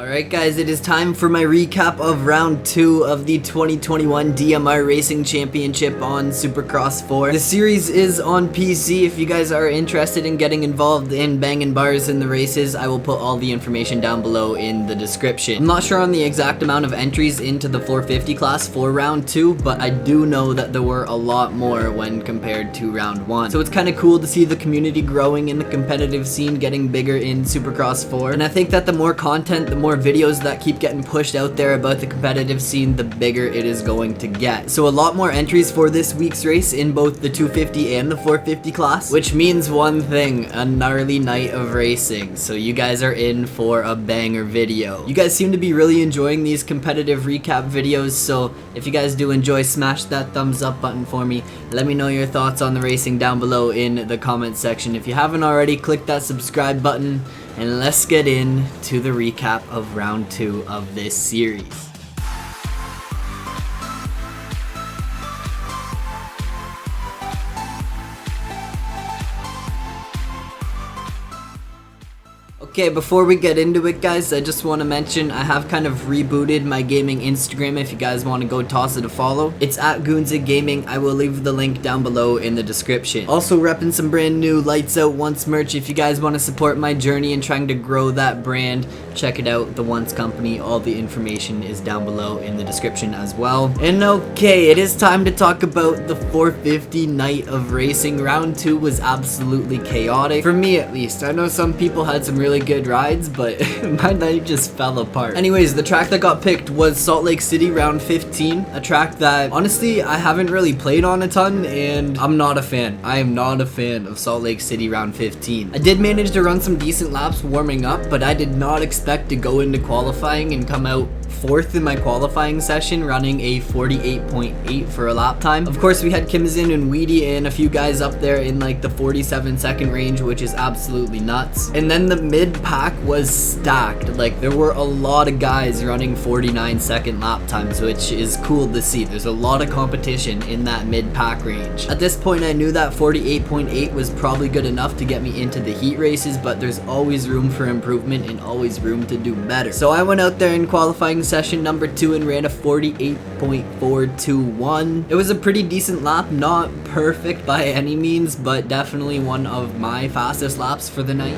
Alright guys, it is time for my recap of round 2 of the 2021 DMR Racing Championship on Supercross 4. The series is on PC. If you guys are interested in getting involved in banging bars in the races, I will put all the information down below in the description. I'm not sure on the exact amount of entries into the 450 class for round 2, but I do know that there were a lot more when compared to round 1. So it's kind of cool to see the community growing in the competitive scene, getting bigger in Supercross 4. And I think that the more content, the more videos that keep getting pushed out there about the competitive scene, the bigger it is going to get. So a lot more entries for this week's race in both the 250 and the 450 class, which means one thing: a gnarly night of racing. So you guys are in for a banger video. You guys seem to be really enjoying these competitive recap videos, so if you guys do enjoy, smash that thumbs up button for me. Let me know your thoughts on the racing down below in the comment section. If you haven't already, click that subscribe button, and let's get into the recap of round 2 of this series. Okay, before we get into it guys, I just want to mention I have kind of rebooted my gaming Instagram if you guys want to go toss it a follow. It's at Goonzig Gaming. I will leave the link down below in the description. Also repping some brand new Lights Out Once merch. If you guys want to support my journey in trying to grow that brand, check it out, the Once Company. All the information is down below in the description as well. And okay, it is time to talk about the 450 night of racing. Round 2 was absolutely chaotic, for me at least. I know some people had some really good rides, but my night just fell apart. Anyways, the track that got picked was Salt Lake City round 15, a track that honestly I haven't really played on a ton, and I'm not a fan. I am not a fan of Salt Lake City round 15. I did manage to run some decent laps warming up, but I did not expect to go into qualifying and come out 4th in my qualifying session, running a 48.8 for a lap time. Of course, we had Kimzin and Weedy and a few guys up there in like the 47-second range, which is absolutely nuts. And then the mid-pack was stacked. Like, there were a lot of guys running 49-second lap times, which is cool to see. There's a lot of competition in that mid-pack range. At this point, I knew that 48.8 was probably good enough to get me into the heat races, but there's always room for improvement and always room to do better. So I went out there in qualifying session number 2 and ran a 48.421. It was a pretty decent lap, not perfect by any means, but definitely one of my fastest laps for the night.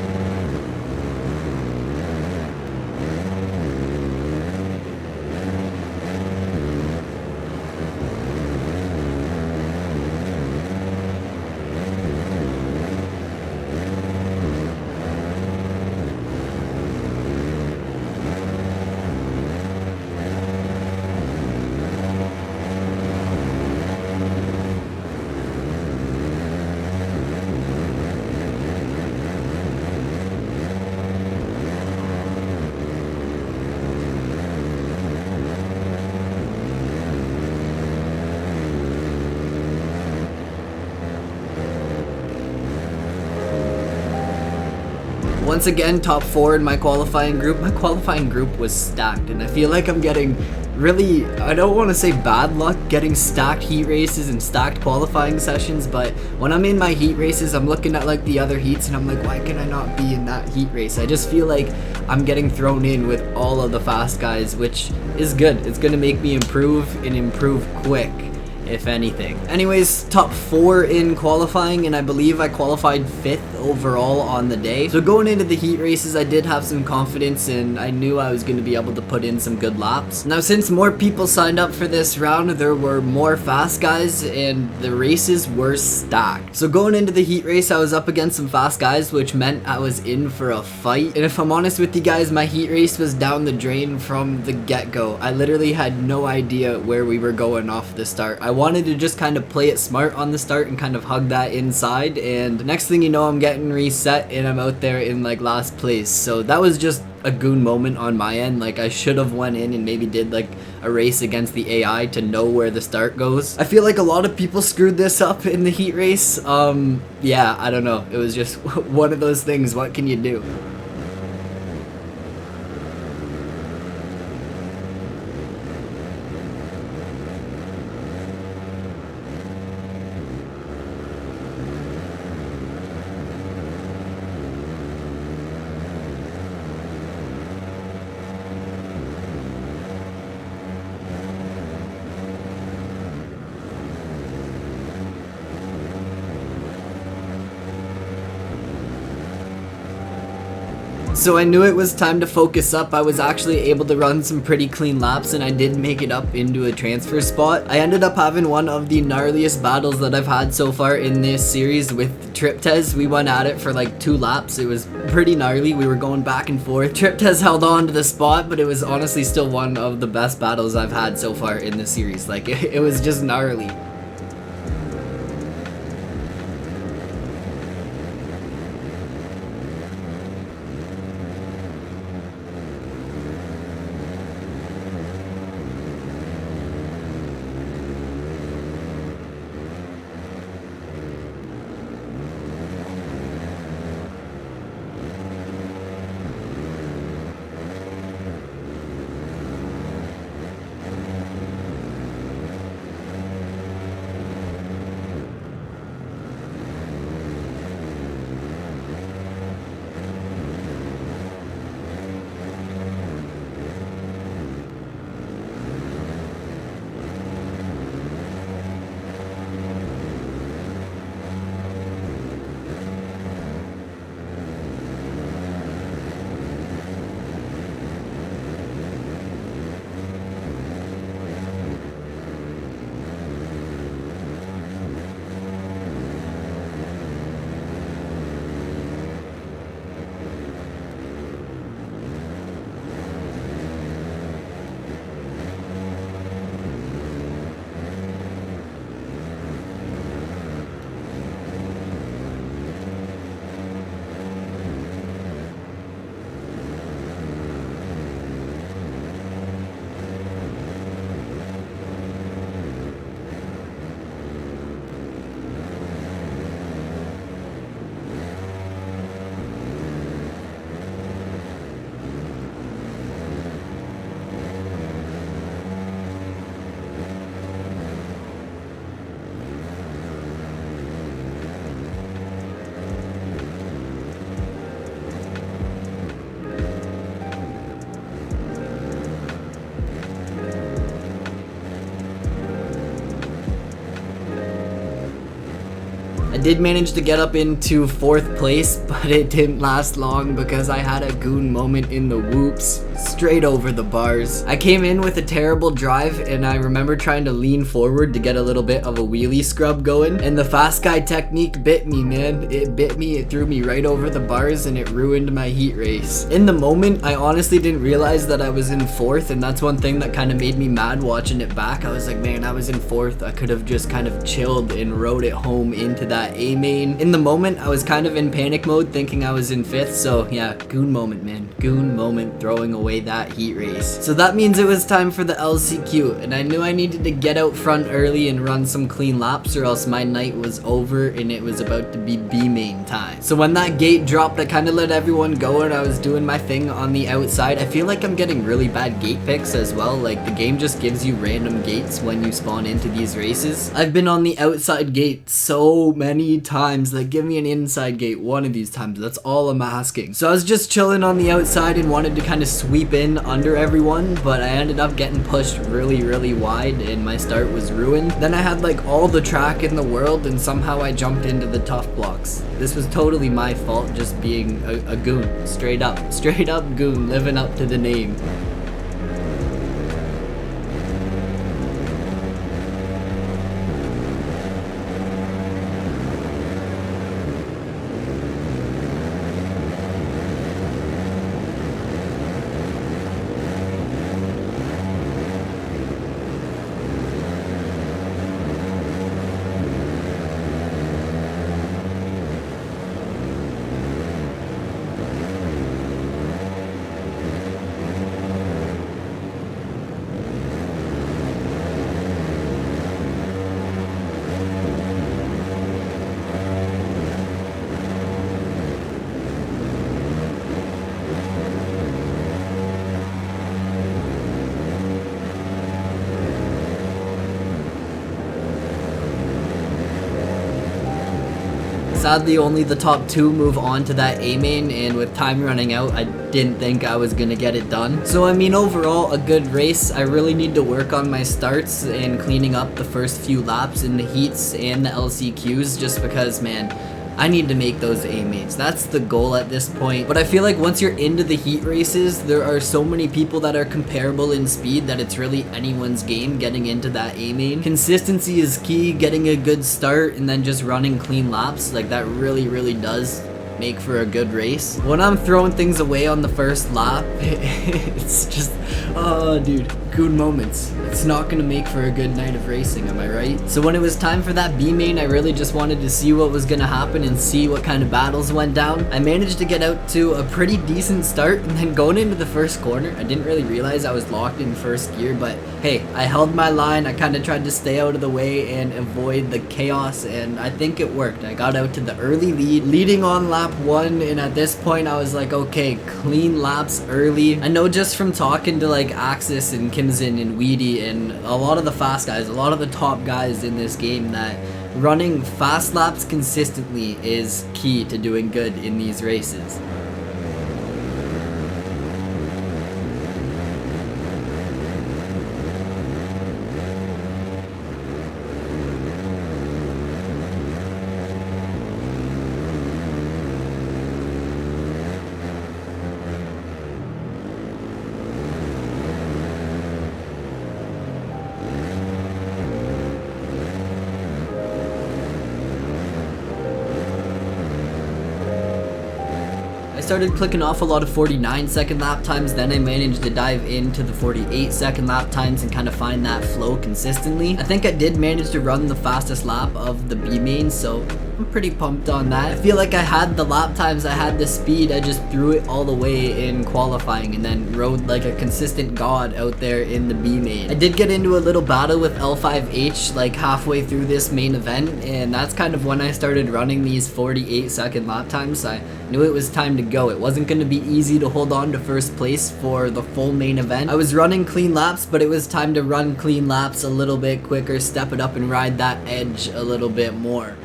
Once again, top 4 in my qualifying group. My qualifying group was stacked, and I feel like I'm getting really, I don't want to say bad luck getting stacked heat races and stacked qualifying sessions, but when I'm in my heat races, I'm looking at like the other heats and I'm like, why can I not be in that heat race? I just feel like I'm getting thrown in with all of the fast guys, which is good. It's going to make me improve and improve quick, if anything. Anyways, top 4 in qualifying, and I believe I qualified 5th overall on the day. So going into the heat races, I did have some confidence and I knew I was going to be able to put in some good laps. Now, since more people signed up for this round, there were more fast guys and the races were stacked. So going into the heat race, I was up against some fast guys, which meant I was in for a fight. And if I'm honest with you guys, my heat race was down the drain from the get-go. I literally had no idea where we were going off the start. I wanted to just kind of play it smart on the start and kind of hug that inside, and next thing you know, I'm getting reset and I'm out there in like last place. So that was just a goon moment on my end. Like, I should have went in and maybe did like a race against the AI to know where the start goes. I feel like a lot of people screwed this up in the heat race. Yeah, I don't know. It was just one of those things. What can you do? So I knew it was time to focus up. I was actually able to run some pretty clean laps, and I did make it up into a transfer spot. I ended up having one of the gnarliest battles that I've had so far in this series with Triptez. We went at it for like 2 laps. It was pretty gnarly. We were going back and forth. Triptez held on to the spot, but it was honestly still one of the best battles I've had so far in the series. Like, it was just gnarly. I did manage to get up into 4th place, but it didn't last long because I had a goon moment in the whoops, straight over the bars. I came in with a terrible drive, and I remember trying to lean forward to get a little bit of a wheelie scrub going, and the fast guy technique bit me, man. It bit me, it threw me right over the bars, and it ruined my heat race. In the moment, I honestly didn't realize that I was in 4th, and that's one thing that kind of made me mad watching it back. I was like, man, I was in 4th. I could have just kind of chilled and rode it home into that A main. In the moment, I was kind of in panic mode thinking I was in 5th, so yeah, goon moment, man. Goon moment, throwing away that heat race. So that means it was time for the LCQ, and I knew I needed to get out front early and run some clean laps, or else my night was over and it was about to be B main time. So when that gate dropped, I kind of let everyone go and I was doing my thing on the outside. I feel like I'm getting really bad gate picks as well. Like, the game just gives you random gates when you spawn into these races. I've been on the outside gate so many times. Like, give me an inside gate one of these times. That's all I'm asking. So I was just chilling on the outside and wanted to kind of sweep in under everyone, but I ended up getting pushed really wide and my start was ruined. Then I had like all the track in the world and somehow I jumped into the tough blocks. This was totally my fault, just being a goon. Straight up goon, living up to the name. Sadly, only the top 2 move on to that A main, and with time running out, I didn't think I was gonna get it done. So I mean, overall, a good race. I really need to work on my starts and cleaning up the first few laps in the heats and the LCQs, just because, man, I need to make those A mains. That's the goal at this point. But I feel like once you're into the heat races, there are so many people that are comparable in speed that it's really anyone's game getting into that A main. Consistency is key, getting a good start and then just running clean laps. Like that really does make for a good race. When I'm throwing things away on the first lap, it's just, oh dude, good moments. It's not gonna make for a good night of racing, am I right? So when it was time for that B main, I really just wanted to see what was gonna happen and see what kind of battles went down. I managed to get out to a pretty decent start, and then going into the first corner, I didn't really realize I was locked in first gear, but hey, I held my line. I kind of tried to stay out of the way and avoid the chaos, and I think it worked. I got out to the early lead, leading on lap 1, and at this point I was like, okay, clean laps early. I know just from talking to like Axis and Kimson and Weedy and a lot of the fast guys, a lot of the top guys in this game, that running fast laps consistently is key to doing good in these races. I started clicking off a lot of 49-second lap times, then I managed to dive into the 48-second lap times and kind of find that flow consistently. I think I did manage to run the fastest lap of the B main, so I'm pretty pumped on that. I feel like I had the lap times, I had the speed, I just threw it all the way in qualifying and then rode like a consistent god out there in the B main. I did get into a little battle with L5H like halfway through this main event, and that's kind of when I started running these 48-second lap times. I knew it was time to go. It wasn't going to be easy to hold on to first place for the full main event. I was running clean laps, but it was time to run clean laps a little bit quicker, step it up and ride that edge a little bit more.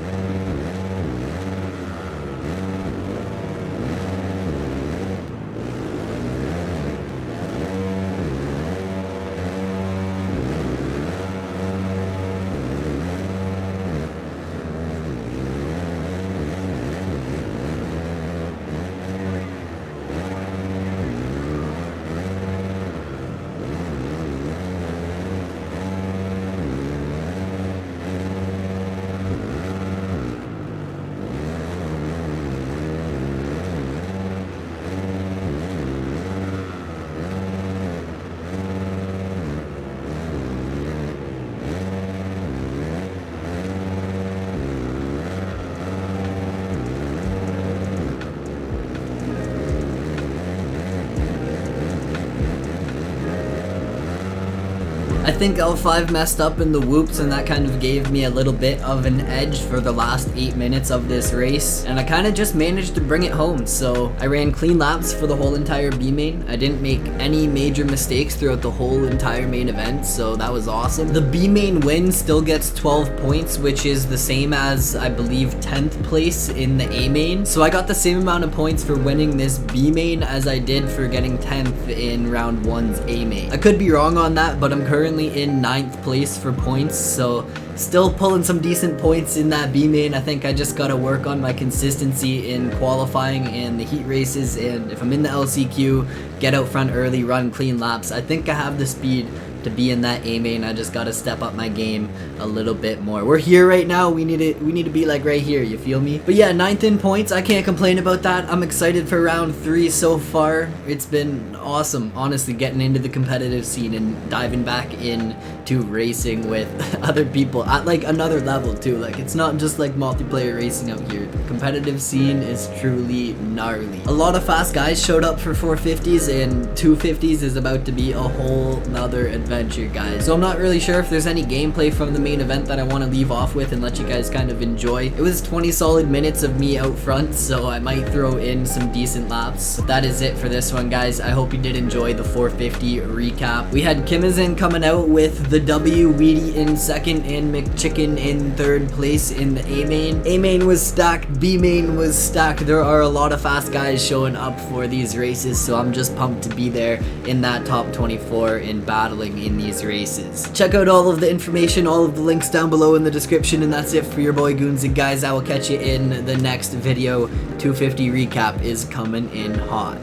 I think L5 messed up in the whoops, and that kind of gave me a little bit of an edge for the last 8 minutes of this race, and I kind of just managed to bring it home. So I ran clean laps for the whole entire B main. I didn't make any major mistakes throughout the whole entire main event, so that was awesome. The B main win still gets 12 points, which is the same as, I believe, 10th place in the A main. So I got the same amount of points for winning this B main as I did for getting 10th in round 1's A main. I could be wrong on that, but I'm currently in 9th place for points, so still pulling some decent points in that B main. I think I just gotta work on my consistency in qualifying and the heat races, and if I'm in the LCQ, get out front early, run clean laps. I think I have the speed to be in that A main. I just gotta step up my game a little bit more. We're here right now. We need to be like right here, you feel me? But yeah, 9th in points. I can't complain about that. I'm excited for round 3 so far. It's been awesome, honestly, getting into the competitive scene and diving back into racing with other people at like another level too. Like, it's not just like multiplayer racing out here. The competitive scene is truly gnarly. A lot of fast guys showed up for 450s, and 250s is about to be a whole nother adventure, guys. So I'm not really sure if there's any gameplay from the main event that I want to leave off with and let you guys kind of enjoy. It was 20 solid minutes of me out front, so I might throw in some decent laps. But that is it for this one, guys. I hope you did enjoy the 450 recap. We had Kimizan coming out with the W, Weedy in 2nd, and McChicken in 3rd place in the A main. A main was stacked, B main was stacked. There are a lot of fast guys showing up for these races, so I'm just pumped to be there in that top 24 and battling in these races. Check out all of the information, all of the links down below in the description, and that's it for your boy Goonsy. Guys, I will catch you in the next video. 250 recap is coming in hot.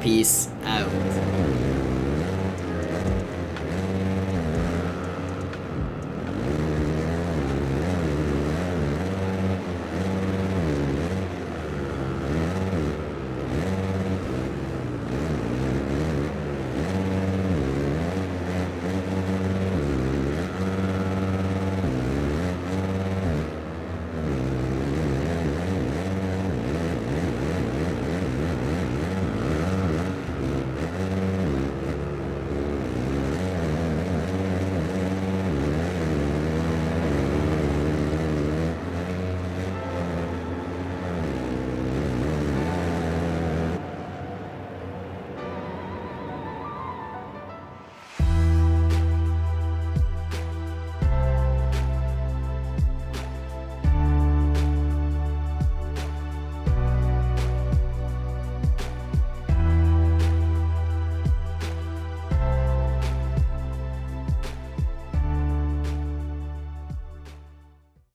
Peace out.